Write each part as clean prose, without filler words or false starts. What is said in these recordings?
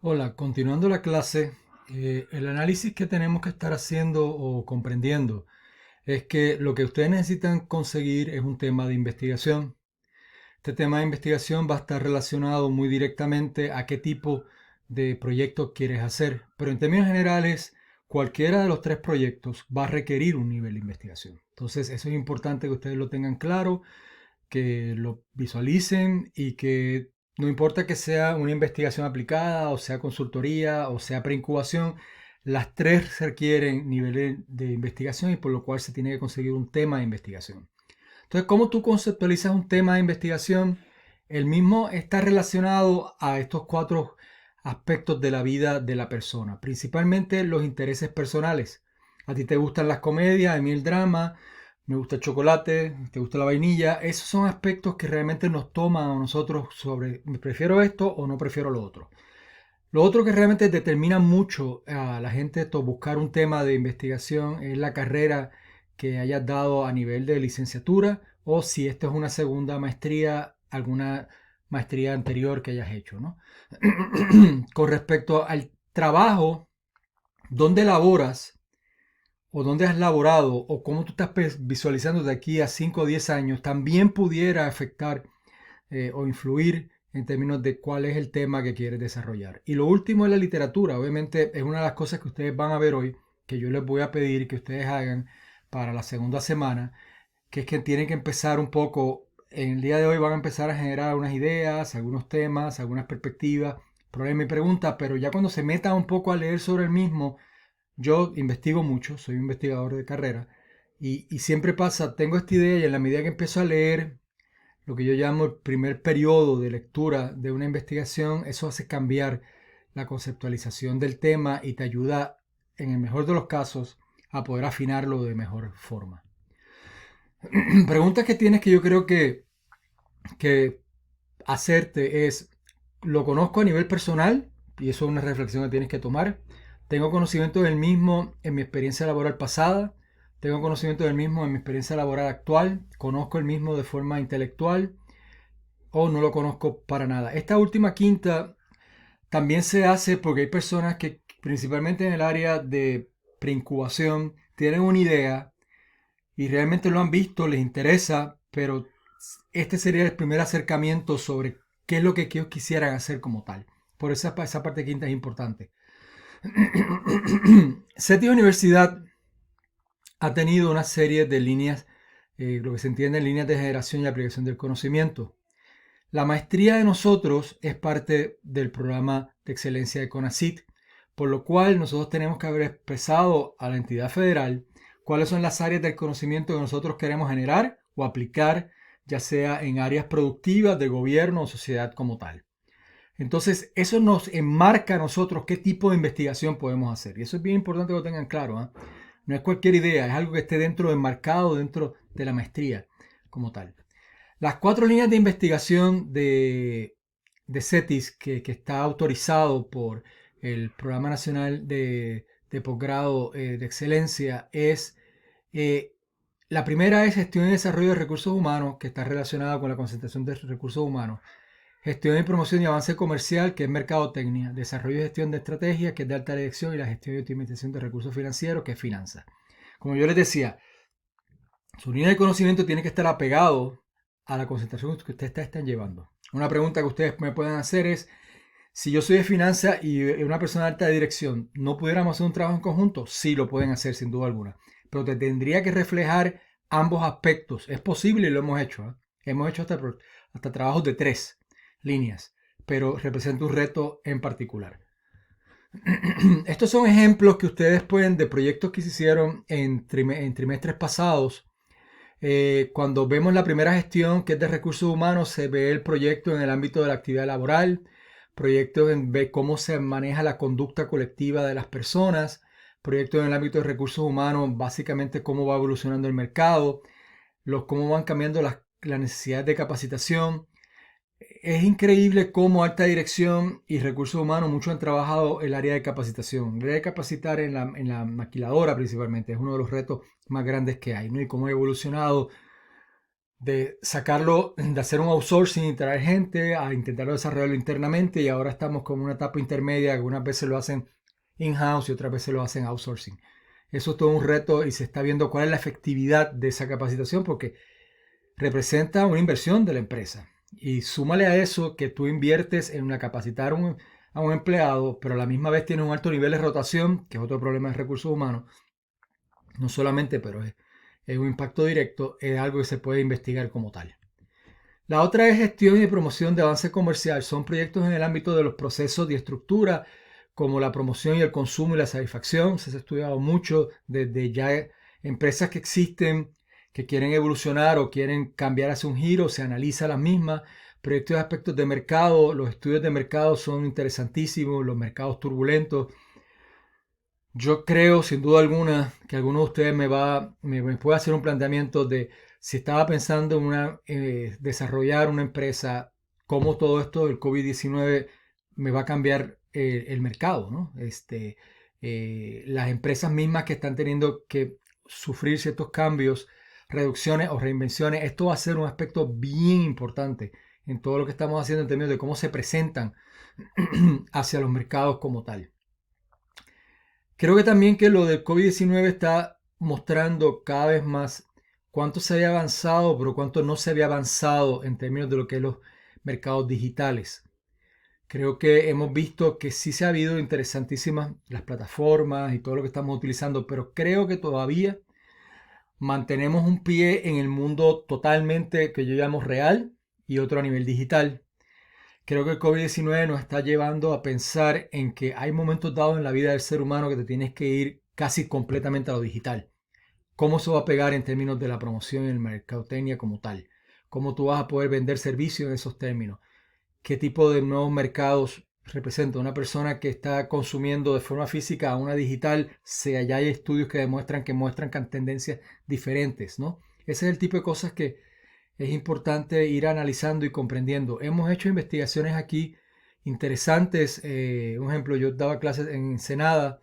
Hola, continuando la clase, el análisis que tenemos que estar haciendo o comprendiendo es que lo que ustedes necesitan conseguir es un tema de investigación. Este tema de investigación va a estar relacionado muy directamente a qué tipo de proyecto quieres hacer, pero en términos generales, cualquiera de los tres proyectos va a requerir un nivel de investigación. Entonces, eso es importante que ustedes lo tengan claro, que lo visualicen y que no importa que sea una investigación aplicada o sea consultoría o sea preincubación, las tres requieren niveles de investigación y por lo cual se tiene que conseguir un tema de investigación. Entonces, ¿cómo tú conceptualizas un tema de investigación? El mismo está relacionado a estos cuatro aspectos de la vida de la persona, principalmente los intereses personales. A ti te gustan las comedias, a mí el drama, me gusta el chocolate, te gusta la vainilla. Esos son aspectos que realmente nos toman a nosotros sobre, prefiero esto o no prefiero lo otro. Lo otro que realmente determina mucho a la gente esto, buscar un tema de investigación es la carrera que hayas dado a nivel de licenciatura o si esto es una segunda maestría, alguna maestría anterior que hayas hecho, ¿no? Con respecto al trabajo, ¿dónde laboras o dónde has laborado o cómo tú estás visualizando de aquí a 5 o 10 años? También pudiera afectar o influir en términos de cuál es el tema que quieres desarrollar. Y lo último es la literatura. Obviamente es una de las cosas que ustedes van a ver hoy, que yo les voy a pedir que ustedes hagan para la segunda semana, que es que tienen que empezar un poco, en el día de hoy van a empezar a generar unas ideas, algunos temas, algunas perspectivas, problemas y preguntas, pero ya cuando se metan un poco a leer sobre el mismo, yo investigo mucho, soy un investigador de carrera, y siempre pasa, tengo esta idea y en la medida que empiezo a leer lo que yo llamo el primer periodo de lectura de una investigación, eso hace cambiar la conceptualización del tema y te ayuda, en el mejor de los casos, a poder afinarlo de mejor forma. Preguntas que tienes que yo creo que hacerte es, ¿lo conozco a nivel personal? Y eso es una reflexión que tienes que tomar. ¿Tengo conocimiento del mismo en mi experiencia laboral pasada? ¿Tengo conocimiento del mismo en mi experiencia laboral actual? ¿Conozco el mismo de forma intelectual? ¿O no lo conozco para nada? Esta última quinta también se hace porque hay personas que principalmente en el área de preincubación tienen una idea y realmente lo han visto, les interesa, pero este sería el primer acercamiento sobre qué es lo que ellos quisieran hacer como tal. Por eso esa parte quinta es importante. SETI Universidad ha tenido una serie de líneas, lo que se entiende en líneas de generación y aplicación del conocimiento. La maestría de nosotros es parte del programa de excelencia de CONACYT, por lo cual nosotros tenemos que haber expresado a la entidad federal cuáles son las áreas del conocimiento que nosotros queremos generar o aplicar, ya sea en áreas productivas de gobierno o sociedad como tal. Entonces, eso nos enmarca a nosotros qué tipo de investigación podemos hacer. Y eso es bien importante que lo tengan claro, ¿eh? No es cualquier idea, es algo que esté dentro, enmarcado dentro de la maestría como tal. Las cuatro líneas de investigación de CETIS, que está autorizado por el Programa Nacional de Posgrado de Excelencia, es la primera es gestión y desarrollo de recursos humanos, que está relacionada con la concentración de recursos humanos. Gestión y promoción y avance comercial, que es mercadotecnia. Desarrollo y gestión de estrategias, que es de alta dirección. Y la gestión y optimización de recursos financieros, que es finanzas. Como yo les decía, su línea de conocimiento tiene que estar apegado a la concentración que ustedes están llevando. Una pregunta que ustedes me pueden hacer es, si yo soy de finanzas y una persona de alta dirección, ¿no pudiéramos hacer un trabajo en conjunto? Sí, lo pueden hacer sin duda alguna, pero te tendría que reflejar ambos aspectos. Es posible y lo hemos hecho, ¿eh? Hemos hecho hasta trabajos de tres líneas, pero representa un reto en particular. Estos son ejemplos que ustedes pueden de proyectos que se hicieron en trimestres pasados. Cuando vemos la primera gestión, que es de recursos humanos, se ve el proyecto en el ámbito de la actividad laboral, proyectos en ver cómo se maneja la conducta colectiva de las personas, proyectos en el ámbito de recursos humanos, básicamente cómo va evolucionando el mercado, cómo van cambiando las necesidades de capacitación. Es increíble cómo alta dirección y recursos humanos mucho han trabajado el área de capacitación. El área de capacitar en la maquiladora principalmente es uno de los retos más grandes que hay, ¿no? Y cómo ha evolucionado de sacarlo, de hacer un outsourcing y traer gente a intentarlo desarrollarlo internamente, y ahora estamos con una etapa intermedia, algunas veces lo hacen in-house y otras veces lo hacen outsourcing. Eso es todo un reto y se está viendo cuál es la efectividad de esa capacitación porque representa una inversión de la empresa. Y súmale a eso que tú inviertes en capacitar a un empleado, pero a la misma vez tienes un alto nivel de rotación, que es otro problema de recursos humanos. No solamente, pero es un impacto directo, es algo que se puede investigar como tal. La otra es gestión y promoción de avance comercial. Son proyectos en el ámbito de los procesos de estructura, como la promoción y el consumo y la satisfacción. Se ha estudiado mucho desde ya empresas que existen, que quieren evolucionar o quieren cambiar hacia un giro, se analiza las mismas. Proyectos de aspectos de mercado, los estudios de mercado son interesantísimos, los mercados turbulentos. Yo creo, sin duda alguna, que alguno de ustedes me puede hacer un planteamiento de si estaba pensando en desarrollar una empresa, cómo todo esto del COVID-19 me va a cambiar el mercado, ¿no? Las empresas mismas que están teniendo que sufrir ciertos cambios, reducciones o reinvenciones, esto va a ser un aspecto bien importante en todo lo que estamos haciendo en términos de cómo se presentan hacia los mercados como tal. Creo que también que lo del COVID-19 está mostrando cada vez más cuánto se había avanzado, pero cuánto no se había avanzado en términos de lo que es los mercados digitales. Creo que hemos visto que sí se ha habido interesantísimas las plataformas y todo lo que estamos utilizando, pero creo que todavía mantenemos un pie en el mundo totalmente que yo llamo real y otro a nivel digital. Creo que el COVID-19 nos está llevando a pensar en que hay momentos dados en la vida del ser humano que te tienes que ir casi completamente a lo digital. ¿Cómo se va a pegar en términos de la promoción y el mercadotecnia como tal? ¿Cómo tú vas a poder vender servicios en esos términos? ¿Qué tipo de nuevos mercados representa una persona que está consumiendo de forma física a una digital? Ya hay estudios que muestran tendencias diferentes, ¿no? Ese es el tipo de cosas que es importante ir analizando y comprendiendo. Hemos hecho investigaciones aquí interesantes. Un ejemplo, yo daba clases en Ensenada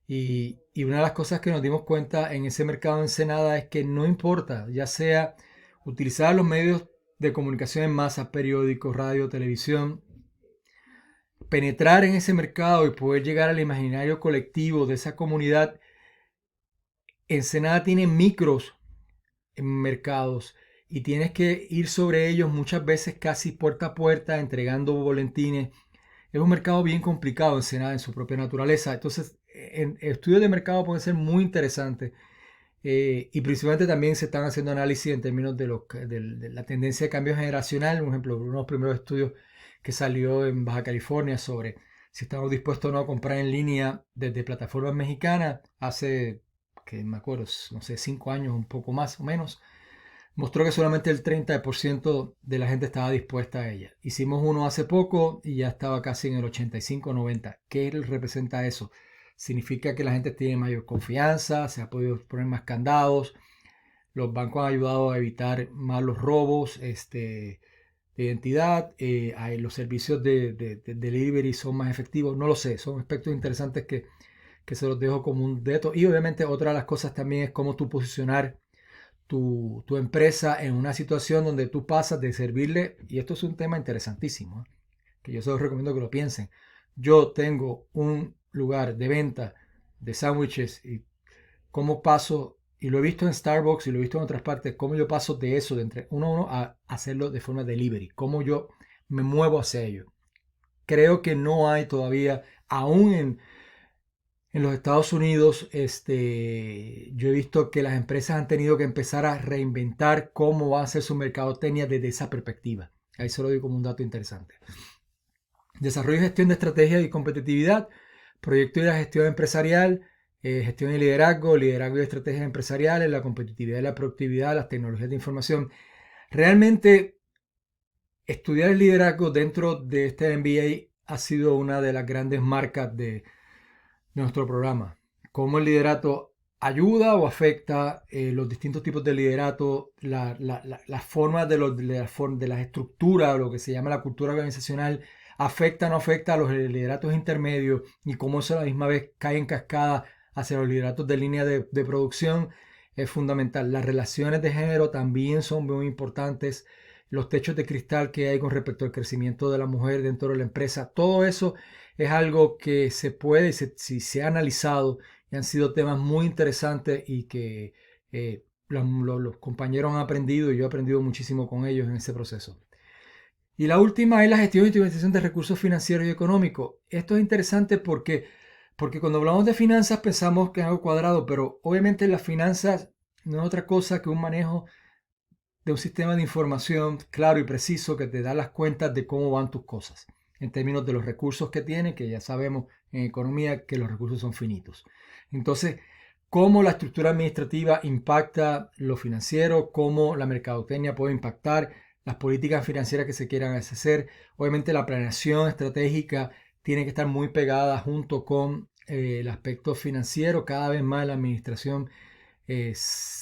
y una de las cosas que nos dimos cuenta en ese mercado de Ensenada es que no importa, ya sea utilizar los medios de comunicación en masa, periódicos, radio, televisión, penetrar en ese mercado y poder llegar al imaginario colectivo de esa comunidad. Ensenada tiene micros en mercados y tienes que ir sobre ellos muchas veces casi puerta a puerta entregando boletines. Es un mercado bien complicado Ensenada en su propia naturaleza. Entonces, estudios de mercado pueden ser muy interesantes y principalmente también se están haciendo análisis en términos de la tendencia de cambio generacional. Por ejemplo, uno de los primeros estudios que salió en Baja California sobre si estamos dispuestos o no a comprar en línea desde plataformas mexicanas hace, que me acuerdo, no sé, 5 años, un poco más o menos, mostró que solamente el 30% de la gente estaba dispuesta a ella. Hicimos uno hace poco y ya estaba casi en el 85-90. ¿Qué representa eso? Significa que la gente tiene mayor confianza, se ha podido poner más candados, los bancos han ayudado a evitar más los robos de identidad, los servicios de delivery son más efectivos, no lo sé, son aspectos interesantes que se los dejo como un dato. Y obviamente otra de las cosas también es cómo tú posicionar tu empresa en una situación donde tú pasas de servirle, y esto es un tema interesantísimo, que yo se los recomiendo que lo piensen. Yo tengo un lugar de venta de sándwiches y cómo paso, y lo he visto en Starbucks y lo he visto en otras partes, cómo yo paso de eso, de entre uno a uno, a hacerlo de forma delivery, cómo yo me muevo hacia ello. Creo que no hay todavía, aún en los Estados Unidos, yo he visto que las empresas han tenido que empezar a reinventar cómo va a ser su mercadotecnia desde esa perspectiva. Ahí se lo digo como un dato interesante. Desarrollo y gestión de estrategia y competitividad, proyecto y la gestión empresarial, gestión y liderazgo, liderazgo y estrategias empresariales, la competitividad y la productividad, las tecnologías de información. Realmente, estudiar el liderazgo dentro de este MBA ha sido una de las grandes marcas de nuestro programa. Cómo el liderato ayuda o afecta los distintos tipos de liderato, las formas de las estructuras, lo que se llama la cultura organizacional, afecta o no afecta a los lideratos intermedios y cómo eso a la misma vez cae en cascada hacia los lideratos de línea de producción. es fundamental. Las relaciones de género también son muy importantes. Los techos de cristal que hay con respecto al crecimiento de la mujer dentro de la empresa, todo eso es algo que se puede, si se ha analizado, y han sido temas muy interesantes y que los compañeros han aprendido y yo he aprendido muchísimo con ellos en ese proceso. Y la última es la gestión y utilización de recursos financieros y económicos. Esto es interesante porque cuando hablamos de finanzas pensamos que es algo cuadrado, pero obviamente las finanzas no es otra cosa que un manejo de un sistema de información claro y preciso que te da las cuentas de cómo van tus cosas, en términos de los recursos que tiene, que ya sabemos en economía que los recursos son finitos. Entonces, cómo la estructura administrativa impacta lo financiero, cómo la mercadotecnia puede impactar las políticas financieras que se quieran hacer. Obviamente la planeación estratégica tiene que estar muy pegada junto con el aspecto financiero. Cada vez más la administración,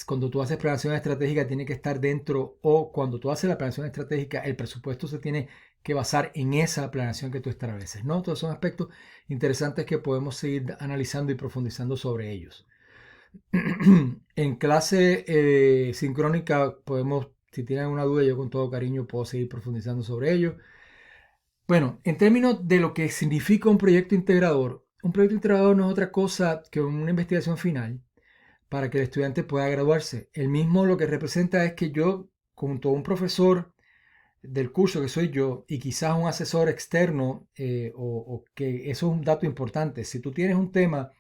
cuando tú haces planeación estratégica, tiene que estar dentro, o cuando tú haces la planeación estratégica, el presupuesto se tiene que basar en esa planeación que tú estableces, ¿no? Todos son aspectos interesantes que podemos seguir analizando y profundizando sobre ellos. En clase sincrónica podemos, si tienen alguna duda, yo con todo cariño puedo seguir profundizando sobre ello. Bueno, en términos de lo que significa un proyecto integrador no es otra cosa que una investigación final para que el estudiante pueda graduarse. El mismo lo que representa es que yo, junto a un profesor del curso que soy yo y quizás un asesor externo, o que eso es un dato importante. Si tú tienes un tema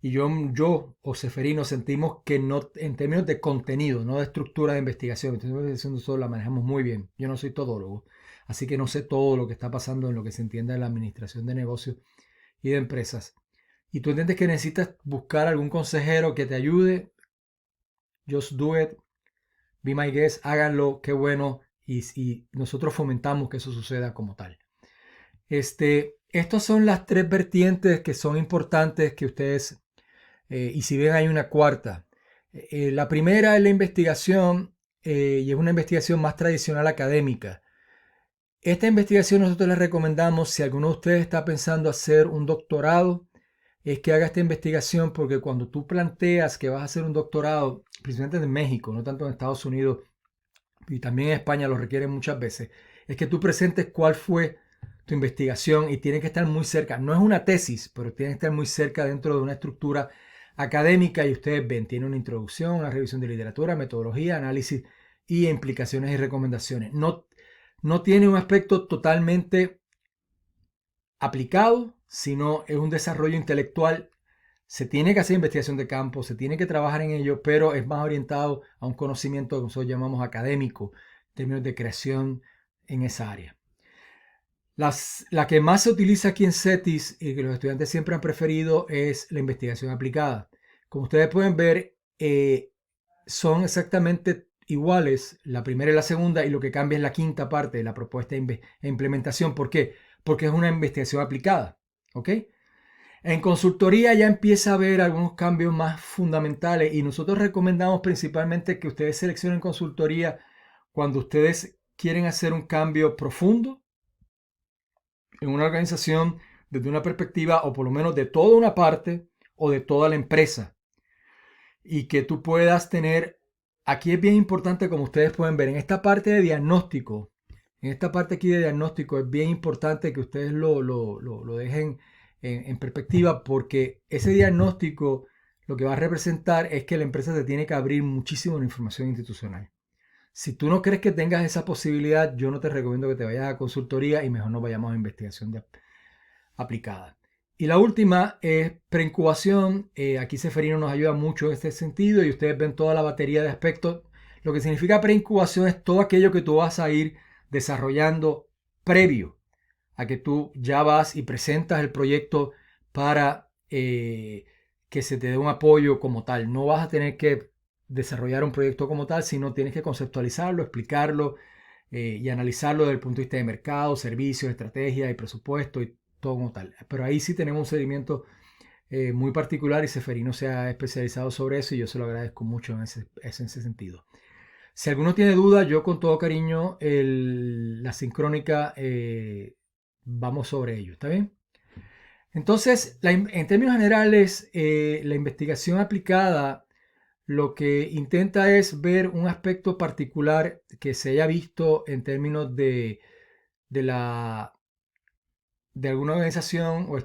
y yo o Seferino sentimos que no, en términos de contenido, no de estructura de investigación, entonces nosotros la manejamos muy bien. Yo no soy todólogo, así que no sé todo lo que está pasando en lo que se entiende en la administración de negocios y de empresas. Y tú entiendes que necesitas buscar algún consejero que te ayude, just do it, be my guest, háganlo, qué bueno, y nosotros fomentamos que eso suceda como tal. Estas son las tres vertientes que son importantes que ustedes, y si ven hay una cuarta. La primera es la investigación, y es una investigación más tradicional académica. Esta investigación nosotros les recomendamos, si alguno de ustedes está pensando hacer un doctorado, es que haga esta investigación, porque cuando tú planteas que vas a hacer un doctorado, principalmente en México, no tanto en Estados Unidos, y también en España lo requieren muchas veces, es que tú presentes cuál fue tu investigación y tiene que estar muy cerca. No es una tesis, pero tiene que estar muy cerca dentro de una estructura académica, y ustedes ven, tiene una introducción, una revisión de literatura, metodología, análisis y implicaciones y recomendaciones. No tiene un aspecto totalmente aplicado, sino es un desarrollo intelectual. Se tiene que hacer investigación de campo, se tiene que trabajar en ello, pero es más orientado a un conocimiento que nosotros llamamos académico, en términos de creación en esa área. La que más se utiliza aquí en CETIS y que los estudiantes siempre han preferido es la investigación aplicada. Como ustedes pueden ver, son exactamente iguales la primera y la segunda, y lo que cambia es la quinta parte de la propuesta e implementación. ¿Por qué? Porque es una investigación aplicada. ¿Ok? En consultoría ya empieza a haber algunos cambios más fundamentales, y nosotros recomendamos principalmente que ustedes seleccionen consultoría cuando ustedes quieren hacer un cambio profundo en una organización desde una perspectiva, o por lo menos de toda una parte o de toda la empresa, y que tú puedas tener, aquí es bien importante, como ustedes pueden ver, en esta parte de diagnóstico, en esta parte aquí de diagnóstico es bien importante que ustedes lo dejen en perspectiva, porque ese diagnóstico lo que va a representar es que la empresa se tiene que abrir muchísimo en la información institucional. Si tú no crees que tengas esa posibilidad, yo no te recomiendo que te vayas a consultoría, y mejor no vayamos a investigación aplicada. Y la última es preincubación. Aquí Seferino nos ayuda mucho en este sentido, y ustedes ven toda la batería de aspectos. Lo que significa preincubación es todo aquello que tú vas a ir desarrollando previo a que tú ya vas y presentas el proyecto para que se te dé un apoyo como tal. No vas a tener que desarrollar un proyecto como tal, sino tienes que conceptualizarlo, explicarlo, y analizarlo desde el punto de vista de mercado, servicios, estrategia y presupuesto y todo como tal. Pero ahí sí tenemos un seguimiento muy particular, y Seferino se ha especializado sobre eso, y yo se lo agradezco mucho en ese sentido. Si alguno tiene duda, yo con todo cariño, la sincrónica, vamos sobre ello, ¿está bien? Entonces, en términos generales, la investigación aplicada lo que intenta es ver un aspecto particular que se haya visto en términos de la, de alguna organización o